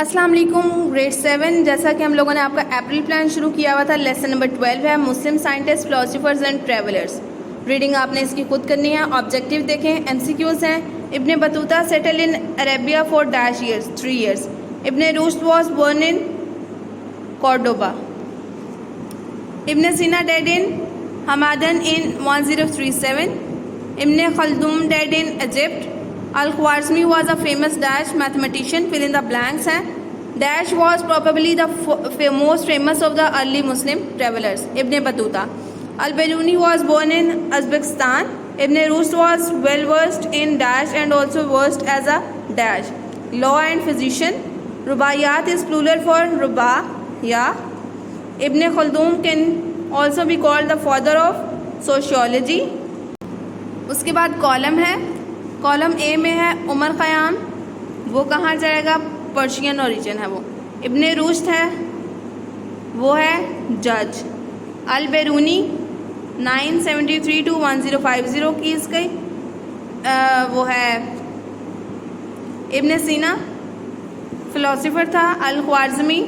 अस्सलाम वालेकुम ग्रेड 7। जैसा कि हम लोगों ने आपका अप्रैल प्लान शुरू किया हुआ था, लेसन नंबर 12 है Muslim scientist, philosophers and travellers. Reading आपने इसकी खुद करनी है। ऑब्जेक्टिव देखें, एमसीक्यूज हैं। Ibn Battuta settle in Arabia for dash years 3 years. Ibn Rushd was born in Cordoba. Ibn Sina died in Hamadan in 1037। Ibn Khaldun died in Egypt. Al-Khwarizmi was a famous dash mathematician. Fill in the blanks हैं. Dash was probably the most famous of the early Muslim travelers. Ibn Battuta. Al-Biruni was born in Uzbekistan. Ibn Rushd was well versed in dash and also versed as a dash. Law and physician. Rubaiyat is plural for rubaya. Ibn Khaldun can also be called the father of sociology. उसके बाद column है। Column A में है उमर ख़याम, वो कहाँ जाएगा? Persian origin है वो। इब्ने रुश्द है, वो है जज। अल बेरूनी 973 to 1050 की इसकी वो है। इब्ने सीना फिलोसोफर था। Al Khwarizmi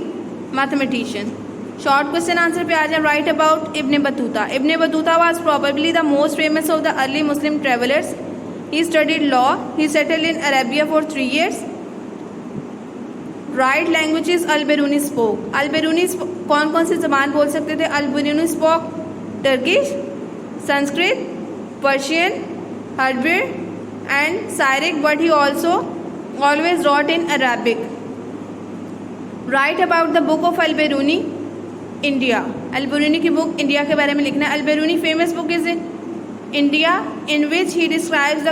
mathematician. Short question answer पे आ जाए। Write about Ibn Battuta. Ibn Battuta was probably the most famous of the early Muslim travellers. He studied law. He settled in Arabia for 3 years. Right languages Al-Biruni spoke. Al-Biruni कौन कौन सी ज़बान बोल सकते थे? Al-Biruni spoke Turkish, Sanskrit, Persian, Hebrew and Syriac, but he also always wrote in Arabic. Write about the book of Al-Biruni, India. Al-Biruni की book India के बारे में लिखना है। Al-Biruni famous book is India in which he describes the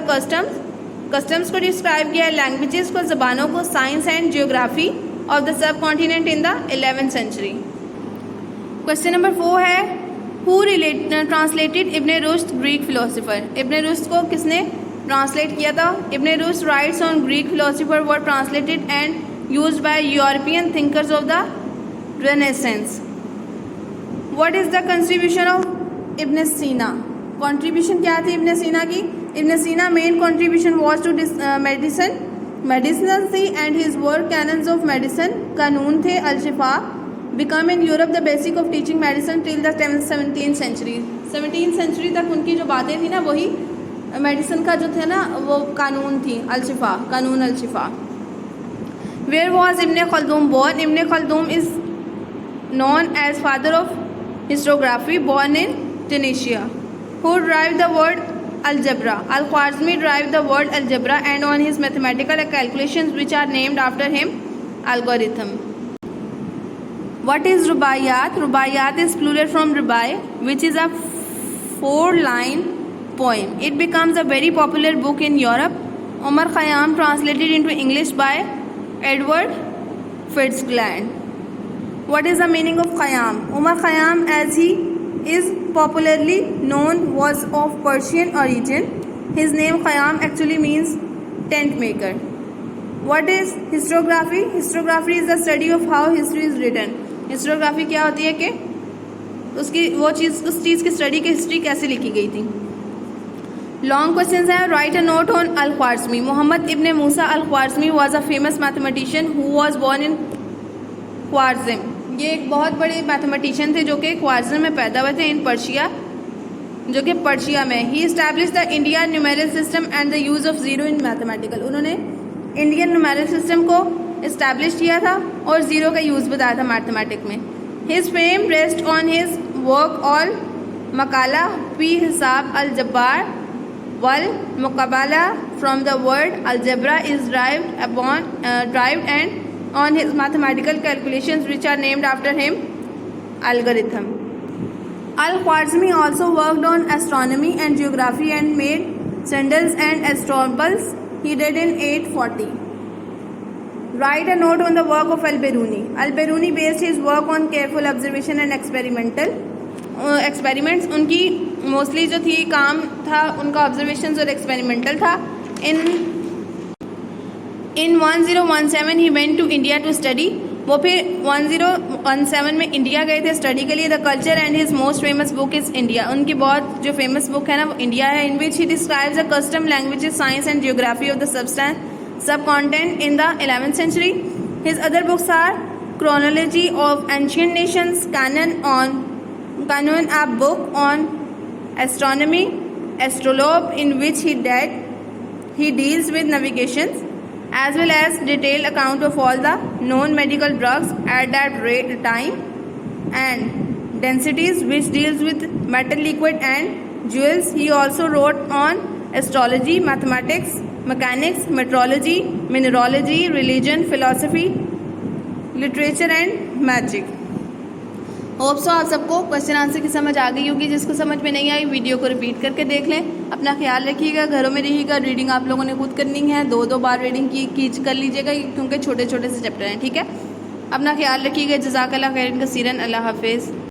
customs को describe किया है, languages को, ज़बानों को, science and geography of the subcontinent in the 11th century. Question number 4 है who translated Ibn Rushd Greek philosopher. Ibn Rushd को किसने translate किया था? Ibn Rushd writes on Greek philosopher were translated and used by European thinkers of the Renaissance. What is the contribution of Ibn सीना? Contribution क्या थी Ibn Sina की? Ibn Sina main contribution was to medicine थी and his work canons of medicine Qanun थे। Al-Shifa become in Europe the basic of teaching medicine till the 17th century. 17th century तक उनकी जो बातें थी ना, वही मेडिसिन का जो थे ना, वो कानून थी। Al-Shifa, Qanun Al-Shifa. Where was Ibn Khaldun born? Ibn Khaldun is known as father of historiography, born in Tunisia. Who derived the word algebra? Al-Khwarizmi derived the word algebra and on his mathematical calculations which are named after him algorithm. What is rubaiyat? Rubaiyat is plural from rubai, which is a 4-line poem. It becomes a very popular book in Europe. Umar Khayyam translated into English by Edward Fitzgerald. What is the meaning of Khayyam? Umar Khayyam, as he is popularly known, was of Persian origin. His name Khayyam actually means tent maker. What is historiography? Historiography is the study of how history is written. Historiography क्या होती है कि उसकी वो चीज़, उस चीज़ की study की history कैसे लिखी गई थी। लॉन्ग क्वेश्चन है। Write a note on Al-Khwarizmi. Muhammad Ibn Musa Al-Khwarizmi was a famous mathematician who was born in Khwarizm. ये एक बहुत बड़े मैथमेटिशियन थे जो कि ख्वारिज़म में पैदा हुए थे, इन पर्शिया, जो कि पर्शिया में। He established the Indian numerical system and the use of zero in mathematical. उन्होंने इंडियन न्यूमेरिकल सिस्टम को इस्टेब्लिश किया था और ज़ीरो का यूज़ बताया था मैथमेटिक में। His fame rests on his work al Maqala fi Hisab al Jabr wal Muqabala from the word algebra is derived and on his mathematical calculations which are named after him algorithm. Al-Khwarizmi also worked on astronomy and geography and made sundials and astronomers. He died in 840. Write a note on the work of Al-Biruni. Al-Biruni based his work on careful observation and experiments. उनकी mostly जो थी काम था उनका observations और experimental था। In 1017 he went to India to study. वो फिर 1017 में इंडिया गए थे स्टडी के लिए। The culture and his most famous book is India. उनकी बहुत जो फेमस बुक है ना वो इंडिया है। In which he describes the custom languages science and geography of the subcontinent in the 11th century. His other books are Chronology of Ancient Nations, Canon, a book on astronomy, Astrolabe, in which he deals with navigations, as well as detailed account of all the known medical drugs at that time, and densities, which deals with metal, liquid and jewels. He also wrote on astrology, mathematics, mechanics, meteorology, mineralogy, religion, philosophy, literature and magic. Hope so आप सबको question answer की समझ आ गई होगी। जिसको समझ में नहीं आई वीडियो को रिपीट करके देख लें। अपना ख्याल रखिएगा, घरों में रहिएगा। रीडिंग आप लोगों ने खुद करनी है, 2-2 बार रीडिंग कर लीजिएगा क्योंकि छोटे छोटे से चैप्टर हैं। ठीक है, अपना ख्याल रखिएगा। जज़ाकल्लाह खैरन कसीरन। अल्लाह हाफिज़।